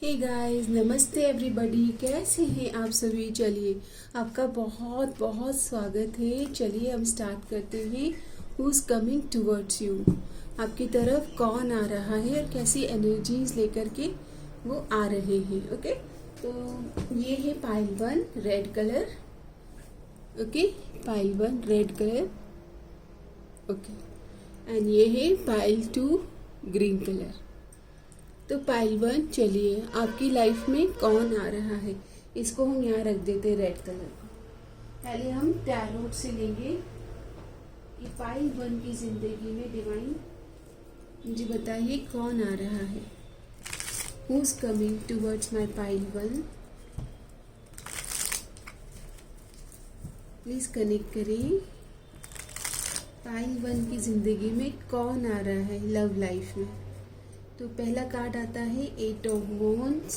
Hey guys, नमस्ते everybody. कैसे हैं आप सभी? चलिए, आपका बहुत बहुत स्वागत है। चलिए हम स्टार्ट करते हैं। Who is coming towards you? आपकी तरफ कौन आ रहा है और कैसी एनर्जीज लेकर के वो आ रहे हैं। ओके, तो ये है pile 1 red colour. Okay, pile 1 red colour. Okay, and ये है पाइल 2 ग्रीन कलर। तो पाइल 1, चलिए आपकी लाइफ में कौन आ रहा है, इसको हम यहाँ रख देते हैं रेड कलर को। पहले हम टैरोट से लेंगे कि पाइल 1 की जिंदगी में डिवाइन मुझे बताइए कौन आ रहा है। Who is coming towards my pile 1? Please connect करें। पाइल 1 की जिंदगी में कौन आ रहा है लव लाइफ में? तो पहला कार्ड आता है 8 ऑफ वॉन्ड्स,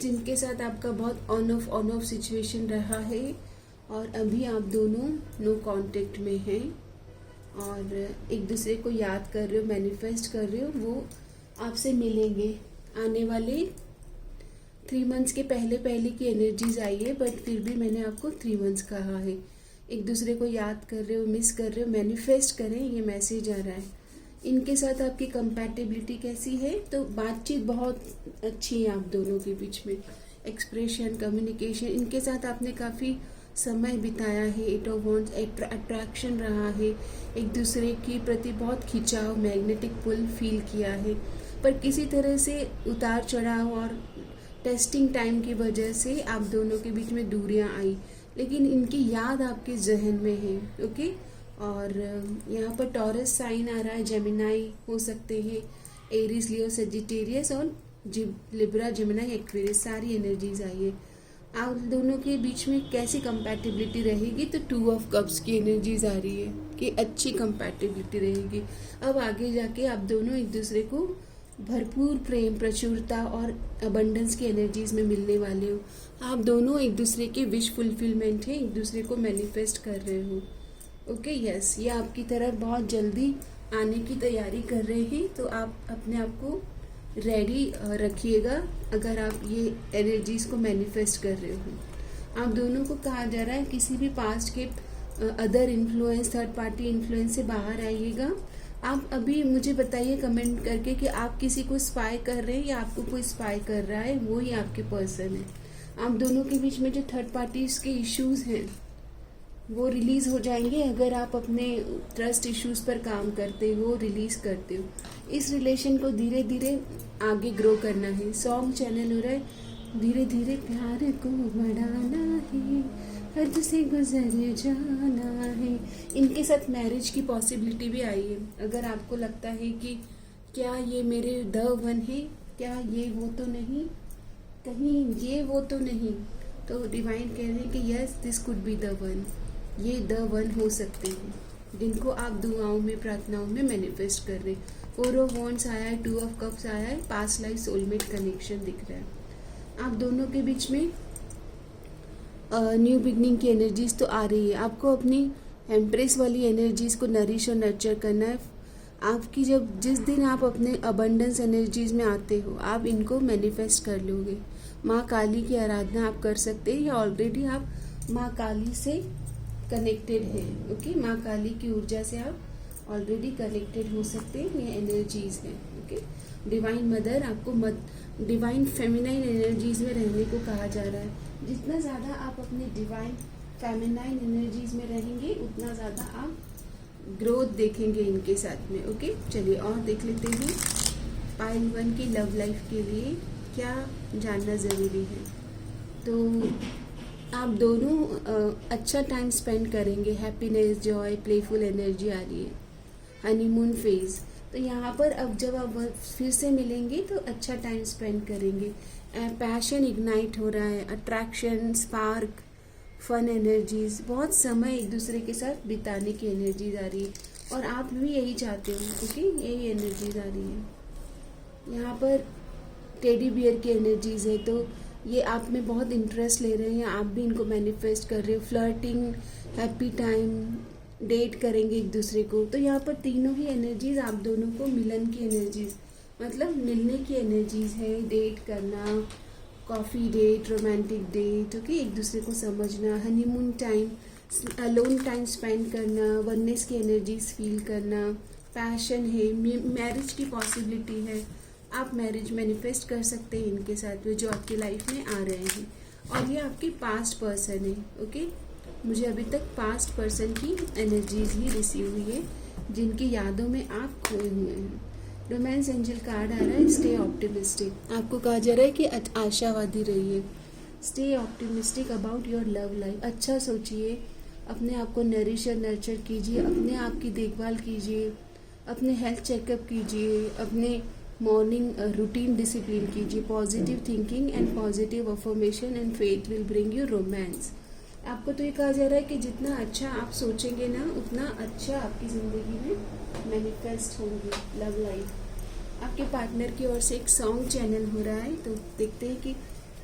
जिनके साथ आपका बहुत ऑन ऑफ सिचुएशन रहा है और अभी आप दोनों नो कांटेक्ट में हैं और एक दूसरे को याद कर रहे हो, मैनिफेस्ट कर रहे हो। वो आपसे मिलेंगे आने वाले 3 मंथ्स के पहले की एनर्जीज आई है, बट फिर भी मैंने आपको 3 मंथ्स कहा है। एक दूसरे को याद कर रहे हो, मिस कर रहे हो, मैनिफेस्ट करें, ये मैसेज आ रहा है। इनके साथ आपकी कंपैटिबिलिटी कैसी है? तो बातचीत बहुत अच्छी है आप दोनों के बीच में। एक्सप्रेशन, कम्युनिकेशन, इनके साथ आपने काफ़ी समय बिताया है। 8 ऑफ वॉन्ड्स अट्रैक्शन रहा है, एक दूसरे के प्रति बहुत खिंचाव, मैग्नेटिक पुल फील किया है। पर किसी तरह से उतार चढ़ाव और टेस्टिंग टाइम की वजह से आप दोनों के बीच में दूरियां आई, लेकिन इनकी याद आपके जहन में है। ओके, और यहाँ पर टॉरस साइन आ रहा है, जेमिनाई हो सकते हैं, एरीज, लियो, सजिटेरियस और लिब्रा, जेमिनाई, एक्वेरियस, सारी एनर्जीज आई है। आप दोनों के बीच में कैसी कंपैटिबिलिटी रहेगी? तो 2 ऑफ कप्स की एनर्जीज आ रही है कि अच्छी कंपैटिबिलिटी रहेगी। अब आगे जाके आप दोनों एक दूसरे को भरपूर प्रेम, प्रचुरता और अबंडेंस की एनर्जीज में मिलने वाले हो। आप दोनों एक दूसरे के विश फुलफिलमेंट है, एक दूसरे को मैनिफेस्ट कर रहे हो। ओके, यस, ये आपकी तरफ बहुत जल्दी आने की तैयारी कर रहे हैं। तो आप अपने आप को रेडी रखिएगा अगर आप ये एनर्जीज को मैनिफेस्ट कर रहे हो। आप दोनों को कहा जा रहा है किसी भी पास्ट के other influence, third party influence से बाहर आइएगा। आप अभी मुझे बताइए कमेंट करके कि आप किसी को स्पाई कर रहे हैं या आपको कोई स्पाई कर रहा है, वो ही आपके पर्सन है। आप दोनों के बीच में जो थर्ड पार्टीज के इश्यूज हैं वो रिलीज हो जाएंगे अगर आप अपने ट्रस्ट इश्यूज पर काम करते हो, रिलीज करते हो। इस रिलेशन को धीरे धीरे आगे ग्रो करना है। सॉन्ग चैनल हो रहा है, धीरे धीरे प्यार को बढ़ाना है, हद से गुजर जाना है। इनके साथ मैरिज की पॉसिबिलिटी भी आई है। अगर आपको लगता है कि क्या ये मेरे द वन है, क्या ये वो तो नहीं, कहीं ये वो तो नहीं, तो डिवाइन कह रहे हैं कि yes, this could be the one. ये द वन हो सकते हैं जिनको आप दुआओं में, प्रार्थनाओं में मैनिफेस्ट कर रहे हैं। 4 ऑफ वॉन्ड्स आया है, 2 ऑफ कप्स आया है, पास्ट लाइफ सोलमेट कनेक्शन दिख रहा है। आप दोनों के बीच में न्यू बिगनिंग की एनर्जीज तो आ रही है। आपको अपनी एम्प्रेस वाली एनर्जीज को नरिश और नर्चर करना है। आपकी जिस दिन आप अपने अबंडेंस एनर्जीज में आते हो, आप इनको मैनिफेस्ट कर लोगे। माँ काली की आराधना आप कर सकते हैं या ऑलरेडी आप माँ काली से कनेक्टेड है। ओके, माँ काली की ऊर्जा से आप ऑलरेडी कनेक्टेड हो सकते हैं। ये एनर्जीज हैं। ओके, डिवाइन मदर आपको डिवाइन फेमिनाइन एनर्जीज में रहने को कहा जा रहा है। जितना ज़्यादा आप अपने डिवाइन फेमिनाइन एनर्जीज में रहेंगे, उतना ज़्यादा आप ग्रोथ देखेंगे इनके साथ में। ओके, चलिए और देख लेते हैं पाइल 1 की लव लाइफ के लिए क्या जानना ज़रूरी है। तो आप दोनों अच्छा टाइम स्पेंड करेंगे। हैप्पीनेस, जॉय, प्लेफुल एनर्जी आ रही है। हनीमून फेज, तो यहाँ पर अब जब आप फिर से मिलेंगे तो अच्छा टाइम स्पेंड करेंगे। पैशन इग्नाइट हो रहा है, अट्रैक्शन, स्पार्क, फन एनर्जीज, बहुत समय एक दूसरे के साथ बिताने की एनर्जीज आ रही है और आप भी यही चाहते हो। ओके, यही एनर्जीज आ रही है। यहाँ पर टेडी बियर की एनर्जीज है, तो ये आप में बहुत इंटरेस्ट ले रहे हैं, आप भी इनको मैनिफेस्ट कर रहे हो। फ्लर्टिंग, हैप्पी टाइम, डेट करेंगे एक दूसरे को। तो यहाँ पर तीनों ही एनर्जीज आप दोनों को मिलन की एनर्जीज मतलब मिलने की एनर्जीज है, डेट करना, coffee date, romantic date, okay, एक दूसरे को समझना, honeymoon time, alone time spend करना, वननेस की एनर्जीज फील करना, पैशन है, मैरिज की पॉसिबिलिटी है, आप मैरिज मैनिफेस्ट कर सकते हैं इनके साथ में जो आपकी लाइफ में आ रहे हैं। और ये आपकी पास्ट पर्सन है, ओके। मुझे अभी तक पास्ट पर्सन की एनर्जीज ही रिसीव हुई है जिनकी यादों में आप खोए हुए हैं। रोमांस एंजल कार्ड आ रहा है, स्टे ऑप्टिमिस्टिक। आपको कहा जा रहा है कि आशावादी रहिए, stay optimistic about your love life. अच्छा सोचिए, अपने आप को नरिश और नर्चर कीजिए, अपने आप की देखभाल कीजिए, अपने हेल्थ चेकअप कीजिए, अपने मॉर्निंग रूटीन डिसिप्लिन कीजिए, positive thinking and positive affirmation and faith will bring you romance. आपको तो ये कहा जा रहा है कि जितना अच्छा आप सोचेंगे ना उतना अच्छा आपकी ज़िंदगी में मैनिफेस्ट होंगी लव लाइफ। आपके पार्टनर की ओर से एक सॉन्ग चैनल हो रहा है, तो देखते हैं कि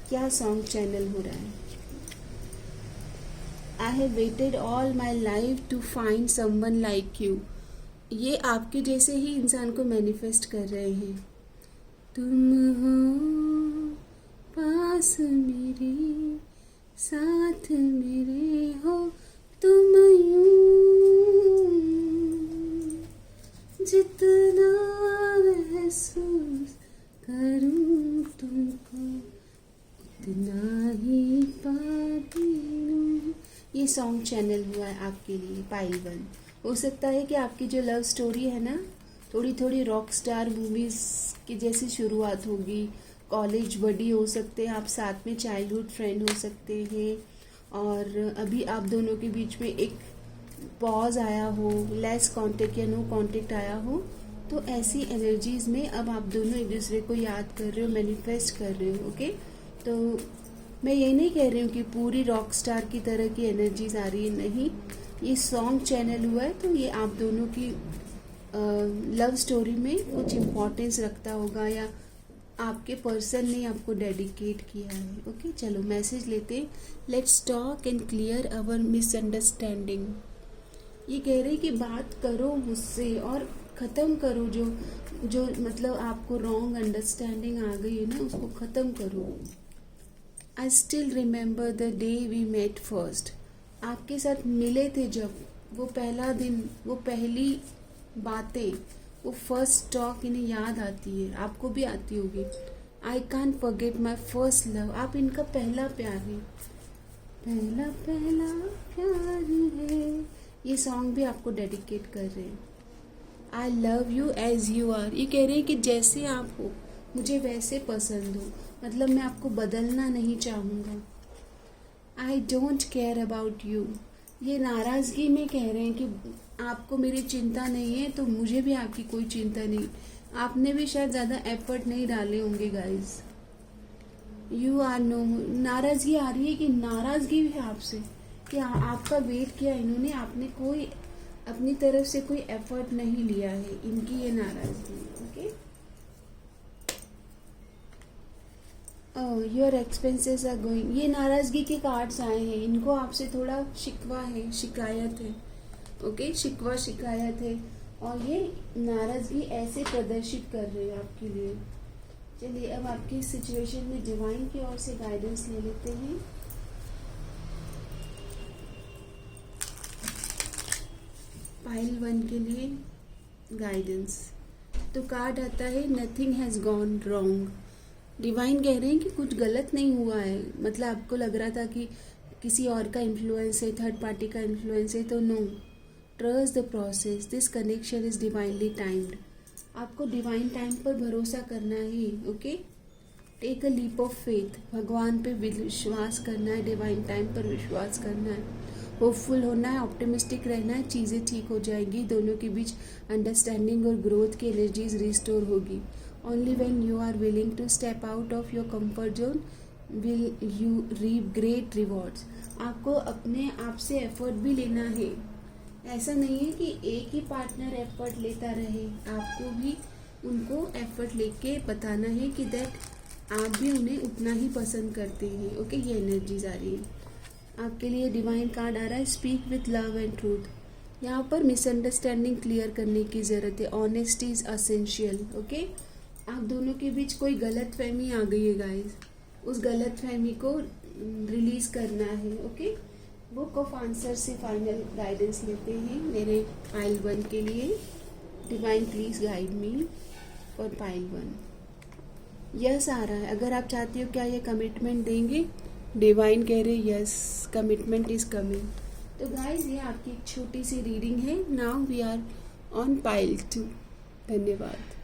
क्या सॉन्ग चैनल हो रहा है। I have waited all my life to find someone like you. ये आपके जैसे ही इंसान को मैनिफेस्ट कर रहे हैं। तुम हो पास मेरे, साथ मेरे हो तुम यूं, जितना महसूस करूं तुमको उतना ही पाती हूं। ये सॉन्ग चैनल हुआ है आपके लिए पाइल 1। हो सकता है कि आपकी जो लव स्टोरी है ना, थोड़ी थोड़ी रॉक स्टार मूवीज़ की जैसी शुरुआत होगी। कॉलेज बडी हो सकते हैं आप, साथ में चाइल्डहुड फ्रेंड हो सकते हैं, और अभी आप दोनों के बीच में एक पॉज आया हो, लेस कांटेक्ट या नो कांटेक्ट आया हो, तो ऐसी एनर्जीज में अब आप दोनों एक दूसरे को याद कर रहे हो, मैनिफेस्ट कर रहे हो, ओके। तो मैं ये नहीं कह रही हूँ कि पूरी रॉक स्टार की तरह की एनर्जीज आ रही है, नहीं। ये सॉन्ग चैनल हुआ है तो ये आप दोनों की लव स्टोरी में कुछ इम्पोर्टेंस रखता होगा, या आपके पर्सन ने आपको डेडिकेट किया है, ओके। चलो मैसेज लेते हैं। Let's talk and clear our misunderstanding. ये कह रहे कि बात करो मुझसे और ख़त्म करो जो मतलब आपको रॉन्ग अंडरस्टैंडिंग आ गई है ना, उसको ख़त्म करो। I still remember the day we met first. आपके साथ मिले थे जब, वो पहला दिन, वो पहली बातें, वो फर्स्ट टॉक इन्हें याद आती है, आपको भी आती होगी। I can't forget my first love. आप इनका पहला प्यार है, पहला पहला प्यार है। ये सॉन्ग भी आपको डेडिकेट कर रहे हैं। I love you as you are. ये कह रहे हैं कि जैसे आप हो मुझे वैसे पसंद हो, मतलब मैं आपको बदलना नहीं चाहूँगा। I don't care about you. ये नाराज़गी में कह रहे हैं कि आपको मेरी चिंता नहीं है, तो मुझे भी आपकी कोई चिंता नहीं। आपने भी शायद ज़्यादा एफर्ट नहीं डाले होंगे गाइस। यू आर नो, नाराज़गी आ रही है कि नाराज़गी भी है आपसे, कि आपका वेट किया इन्होंने, आपने कोई अपनी तरफ से कोई एफर्ट नहीं लिया है, इनकी ये नाराज़गी, okay. Your expenses are going. ये नाराज़गी के कार्ड्स आए हैं, इनको आपसे थोड़ा शिकवा है, शिकायत है, ओके, शिकवा शिकायत है, और ये नाराज़गी ऐसे प्रदर्शित कर रहे हैं आपके लिए। चलिए अब आपकी सिचुएशन में डिवाइन की ओर से गाइडेंस ले लेते हैं। पाइल 1 के लिए गाइडेंस। तो कार्ड आता है nothing has gone wrong. Divine कह रहे हैं कि कुछ गलत नहीं हुआ है, मतलब आपको लग रहा था कि किसी और का इन्फ्लुएंस है, थर्ड पार्टी का इन्फ्लुएंस है, तो no, trust the process, this connection is divinely timed. आपको डिवाइन टाइम पर भरोसा करना है, okay. Take a leap of faith, भगवान पे विश्वास करना है, डिवाइन टाइम पर विश्वास करना है, होपफुल होना है, ऑप्टिमिस्टिक रहना है, चीज़ें ठीक हो जाएंगी, दोनों के बीच अंडरस्टैंडिंग और ग्रोथ की एनर्जीज रिस्टोर होगी। Only when you are willing to step out of your comfort zone will you reap great rewards. आपको अपने आप से एफर्ट भी लेना है। ऐसा नहीं है कि एक ही पार्टनर एफर्ट लेता रहे, आपको भी उनको एफर्ट लेके बताना है कि दैट आप भी उन्हें उतना ही पसंद करते हैं, ओके। ये एनर्जीज आ रही है आपके लिए। डिवाइन कार्ड आ रहा है speak with love and truth. यहाँ पर मिसअंडरस्टैंडिंग क्लियर करने की ज़रूरत है, ऑनेस्टी इज़ असेंशियल, ओके। आप दोनों के बीच कोई गलत फहमी आ गई है गाइस, उस गलत फहमी को रिलीज करना है। ओके, बुक ऑफ आंसर से फाइनल गाइडेंस लेते हैं मेरे पाइल 1 के लिए। Divine please guide me for pile 1। Yes आ रहा है। अगर आप चाहते हो क्या ये कमिटमेंट देंगे, डिवाइन कह रहे यस, कमिटमेंट इज कमिंग। तो गाइस ये आपकी एक छोटी सी रीडिंग है। Now we are on pile 2। धन्यवाद।